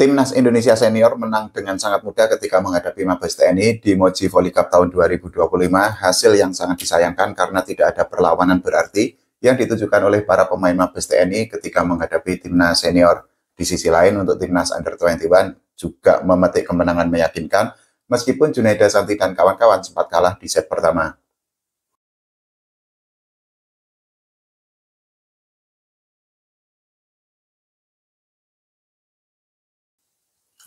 Timnas Indonesia Senior menang dengan sangat mudah ketika menghadapi Mabes TNI di Mochi Volley Cup tahun 2025. Hasil yang sangat disayangkan karena tidak ada perlawanan berarti yang ditujukan oleh para pemain Mabes TNI ketika menghadapi Timnas Senior. Di sisi lain, untuk Timnas Under 21 juga memetik kemenangan meyakinkan meskipun Junaida Santi dan kawan-kawan sempat kalah di set pertama.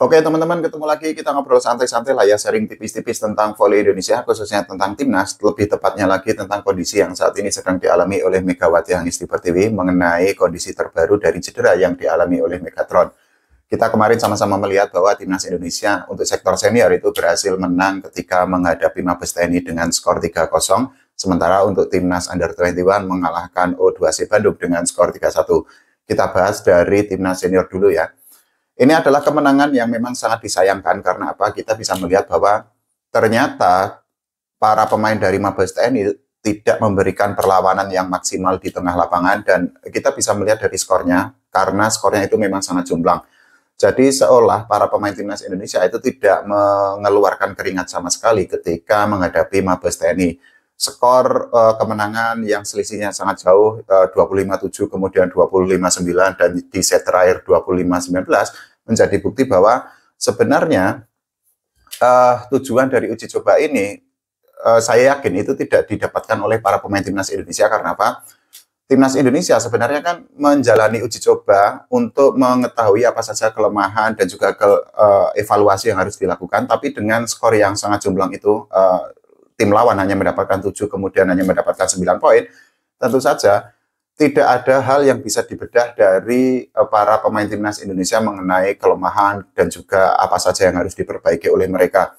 Oke teman-teman, ketemu lagi, kita ngobrol santai-santai lah ya, sharing tipis-tipis tentang volley Indonesia, khususnya tentang timnas, lebih tepatnya lagi tentang kondisi yang saat ini sedang dialami oleh Megawati Hangisti Pertiwi mengenai kondisi terbaru dari cedera yang dialami oleh Megatron. Kita kemarin sama-sama melihat bahwa timnas Indonesia untuk sektor senior itu berhasil menang ketika menghadapi Mabes TNI dengan skor 3-0, sementara untuk timnas Under 21 mengalahkan O2C Bandung dengan skor 3-1. Kita bahas dari timnas senior dulu ya. Ini adalah kemenangan yang memang sangat disayangkan karena apa? Kita bisa melihat bahwa ternyata para pemain dari Mabes TNI tidak memberikan perlawanan yang maksimal di tengah lapangan, dan kita bisa melihat dari skornya karena skornya itu memang sangat jomplang. Jadi seolah para pemain timnas Indonesia itu tidak mengeluarkan keringat sama sekali ketika menghadapi Mabes TNI. Skor kemenangan yang selisihnya sangat jauh, 25-7 kemudian 25-9 dan di set terakhir 25-19, menjadi bukti bahwa sebenarnya tujuan dari uji coba ini saya yakin itu tidak didapatkan oleh para pemain timnas Indonesia. Karena apa? Timnas Indonesia sebenarnya kan menjalani uji coba untuk mengetahui apa saja kelemahan dan juga evaluasi yang harus dilakukan, tapi dengan skor yang sangat jomplang itu, tim lawan hanya mendapatkan 7, kemudian hanya mendapatkan 9 poin, tentu saja tidak ada hal yang bisa dibedah dari para pemain timnas Indonesia mengenai kelemahan dan juga apa saja yang harus diperbaiki oleh mereka.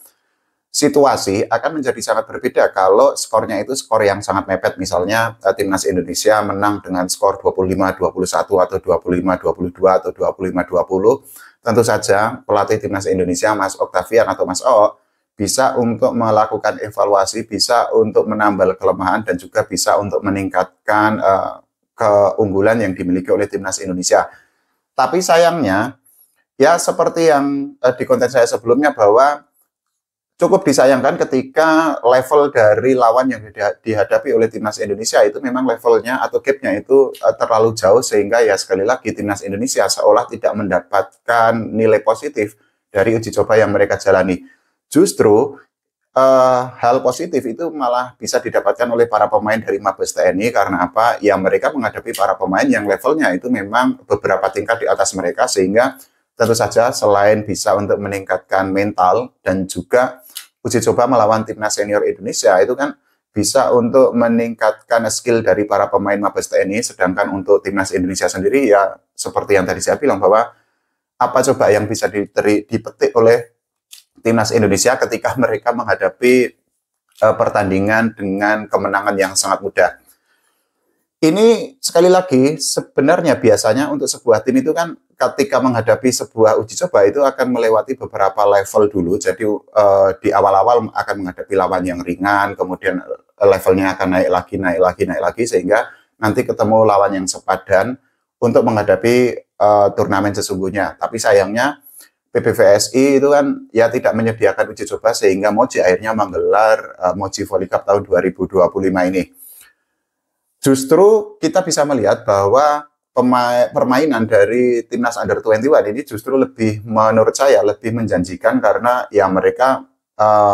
Situasi akan menjadi sangat berbeda kalau skornya itu skor yang sangat mepet, misalnya timnas Indonesia menang dengan skor 25-21 atau 25-22 atau 25-20, tentu saja pelatih timnas Indonesia Mas Octavian atau Mas O bisa untuk melakukan evaluasi, bisa untuk menambal kelemahan, dan juga bisa untuk meningkatkan keunggulan yang dimiliki oleh timnas Indonesia. Tapi sayangnya, ya seperti yang di konten saya sebelumnya, bahwa cukup disayangkan ketika level dari lawan yang dihadapi oleh timnas Indonesia itu memang levelnya atau gapnya itu terlalu jauh, sehingga ya sekali lagi timnas Indonesia seolah tidak mendapatkan nilai positif dari uji coba yang mereka jalani. Justru hal positif itu malah bisa didapatkan oleh para pemain dari Mabes TNI. Karena apa? Ya mereka menghadapi para pemain yang levelnya itu memang beberapa tingkat di atas mereka, sehingga tentu saja selain bisa untuk meningkatkan mental dan juga uji coba melawan timnas senior Indonesia itu kan bisa untuk meningkatkan skill dari para pemain Mabes TNI. Sedangkan untuk timnas Indonesia sendiri ya seperti yang tadi saya bilang, bahwa apa coba yang bisa dipetik oleh timnas Indonesia ketika mereka menghadapi pertandingan dengan kemenangan yang sangat mudah. Ini sekali lagi sebenarnya biasanya untuk sebuah tim itu kan ketika menghadapi sebuah uji coba itu akan melewati beberapa level dulu. Jadi di awal-awal akan menghadapi lawan yang ringan, kemudian levelnya akan naik lagi, sehingga nanti ketemu lawan yang sepadan untuk menghadapi turnamen sesungguhnya. Tapi sayangnya PBVSI itu kan ya tidak menyediakan uji coba, sehingga Mochi akhirnya menggelar Mochi Volley Cup tahun 2025 ini. Justru kita bisa melihat bahwa permainan dari timnas Under 21 ini justru lebih, menurut saya, lebih menjanjikan, karena ya mereka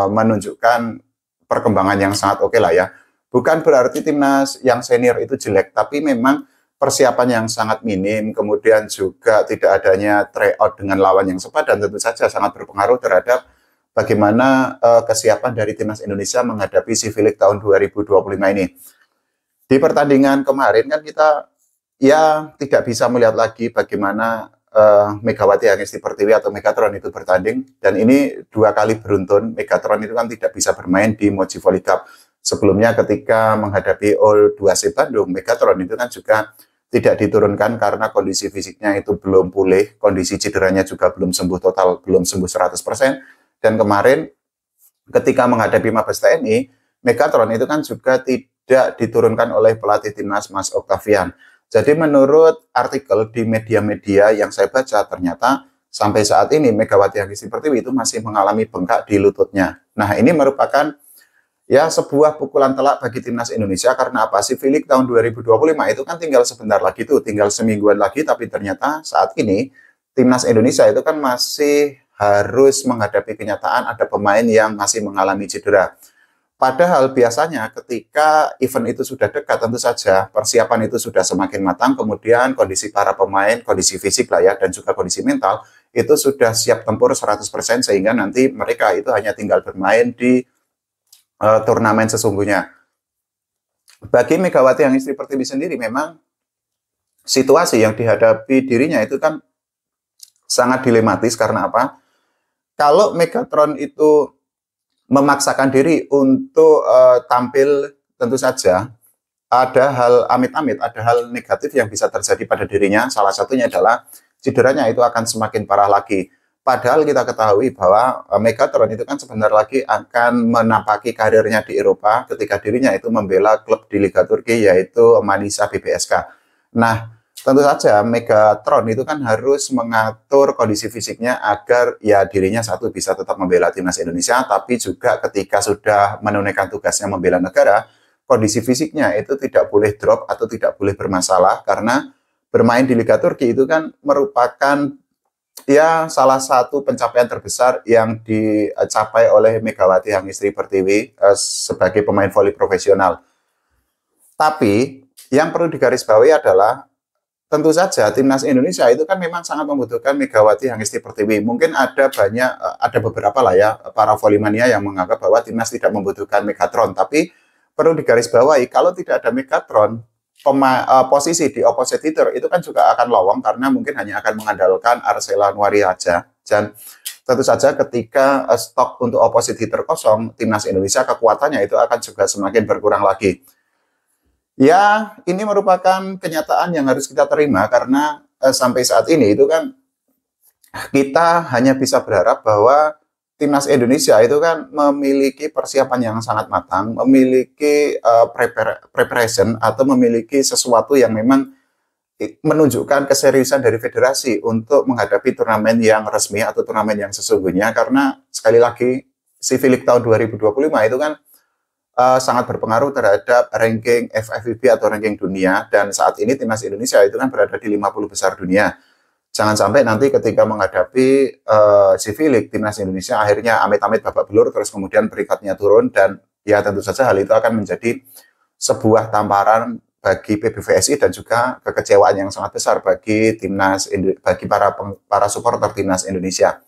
menunjukkan perkembangan yang sangat oke lah ya. Bukan berarti timnas yang senior itu jelek, tapi memang persiapan yang sangat minim, kemudian juga tidak adanya tryout dengan lawan yang sepadan, tentu saja sangat berpengaruh terhadap bagaimana kesiapan dari timnas Indonesia menghadapi SEA League tahun 2025 ini. Di pertandingan kemarin kan kita ya tidak bisa melihat lagi bagaimana Megawati Hangisti Pertiwi atau Megatron itu bertanding, dan ini 2 kali beruntun Megatron itu kan tidak bisa bermain di Mochi Volley Cup. Sebelumnya ketika menghadapi O2C Bandung, Megatron itu kan juga tidak diturunkan karena kondisi fisiknya itu belum pulih, kondisi cederanya juga belum sembuh total, belum sembuh 100%. Dan kemarin ketika menghadapi Mabes TNI, Megatron itu kan juga tidak diturunkan oleh pelatih timnas Mas Octavian. Jadi menurut artikel di media-media yang saya baca, ternyata sampai saat ini Megawati Hangesti Pertiwi itu masih mengalami bengkak di lututnya. Nah, ini merupakan ya sebuah pukulan telak bagi timnas Indonesia karena apa? Si Filik tahun 2025 itu kan tinggal sebentar lagi tuh, tinggal semingguan lagi, tapi ternyata saat ini timnas Indonesia itu kan masih harus menghadapi kenyataan ada pemain yang masih mengalami cedera. Padahal biasanya ketika event itu sudah dekat, tentu saja persiapan itu sudah semakin matang, kemudian kondisi para pemain, kondisi fisik lah ya, dan juga kondisi mental, itu sudah siap tempur 100% sehingga nanti mereka itu hanya tinggal bermain di turnamen sesungguhnya. Bagi Megawati Hangesti Pertiwi sendiri memang situasi yang dihadapi dirinya itu kan sangat dilematis karena apa? Kalau Megatron itu memaksakan diri untuk tampil, tentu saja ada hal amit-amit, ada hal negatif yang bisa terjadi pada dirinya. Salah satunya adalah cederanya itu akan semakin parah lagi. Padahal kita ketahui bahwa Megatron itu kan sebentar lagi akan menampaki karirnya di Eropa ketika dirinya itu membela klub di Liga Turki yaitu Manisa BBSK. Nah, tentu saja Megatron itu kan harus mengatur kondisi fisiknya agar ya dirinya satu bisa tetap membela timnas Indonesia, tapi juga ketika sudah menunaikan tugasnya membela negara, kondisi fisiknya itu tidak boleh drop atau tidak boleh bermasalah karena bermain di Liga Turki itu kan merupakan ya salah satu pencapaian terbesar yang dicapai oleh Megawati Hangesti Pertiwi sebagai pemain voli profesional. Tapi yang perlu digarisbawahi adalah tentu saja timnas Indonesia itu kan memang sangat membutuhkan Megawati Hangesti Pertiwi. Mungkin ada beberapa lah ya para volimania yang menganggap bahwa timnas tidak membutuhkan Megatron, tapi perlu digarisbawahi kalau tidak ada Megatron, posisi di opposite hitter itu kan juga akan lowong karena mungkin hanya akan mengandalkan Arcela Nuari aja. Dan tentu saja ketika stok untuk opposite hitter kosong, timnas Indonesia kekuatannya itu akan juga semakin berkurang lagi. Ya, ini merupakan kenyataan yang harus kita terima karena sampai saat ini itu kan kita hanya bisa berharap bahwa timnas Indonesia itu kan memiliki persiapan yang sangat matang, memiliki preparation atau memiliki sesuatu yang memang menunjukkan keseriusan dari federasi untuk menghadapi turnamen yang resmi atau turnamen yang sesungguhnya karena sekali lagi si Filik tahun 2025 itu kan sangat berpengaruh terhadap ranking FIVB atau ranking dunia dan saat ini timnas Indonesia itu kan berada di 50 besar dunia. Jangan sampai nanti ketika menghadapi si Filik, timnas Indonesia akhirnya amit-amit babak belur terus kemudian peringkatnya turun dan ya tentu saja hal itu akan menjadi sebuah tamparan bagi PBVSI dan juga kekecewaan yang sangat besar bagi para supporter timnas Indonesia.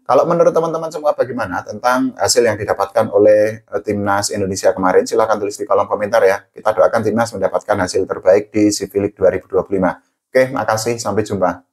Kalau menurut teman-teman semua bagaimana tentang hasil yang didapatkan oleh timnas Indonesia kemarin? Silahkan tulis di kolom komentar ya. Kita doakan timnas mendapatkan hasil terbaik di si Filik 2025. Oke, makasih. Sampai jumpa.